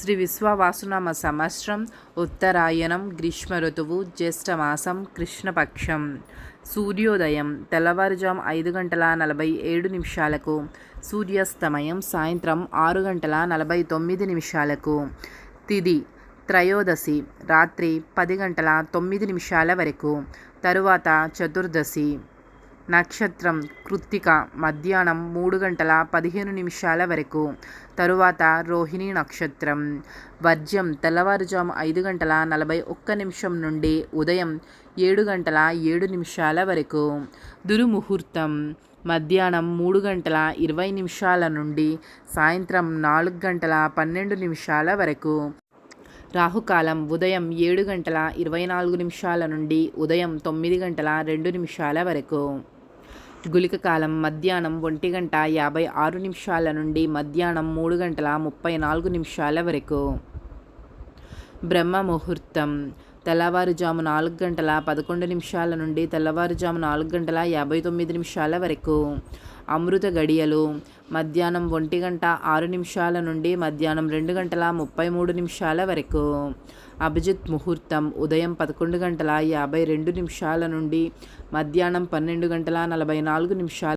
శ్రీ విశ్వవాసునామ సంవత్సరం ఉత్తరాయణం గ్రీష్మ ఋతువు జ్యేష్ఠమాసం కృష్ణపక్షం. సూర్యోదయం తెల్లవారుజాము 5:47 సూర్యాస్తమయం సాయంత్రం 6:49. తిథి త్రయోదశి రాత్రి 10:09 వరకు. తరువాత చతుర్దశి. నక్షత్రం కృత్తిక మధ్యాహ్నం 3:15 వరకు. తరువాత రోహిణి నక్షత్రం. వర్జ్యం తెల్లవారుజాము 5:41 నుండి ఉదయం 7:07 వరకు. దుర్ముహూర్తం మధ్యాహ్నం 3:20 నుండి సాయంత్రం 4:12 వరకు. రాహుకాలం ఉదయం 7:24 నుండి ఉదయం 9:02 వరకు. గుళిక కాలం మధ్యాహ్నం 1:56 నుండి మధ్యాహ్నం 3:34 వరకు. బ్రహ్మ ముహూర్తం తెల్లవారుజాము 4:11 నుండి తెల్లవారుజాము 4:59 వరకు. అమృత గడియలు మధ్యాహ్నం 1:06 నుండి మధ్యాహ్నం 2:33 వరకు. అభిజిత్ ముహూర్తం ఉదయం 11:52 నుండి మధ్యాహ్నం 12:44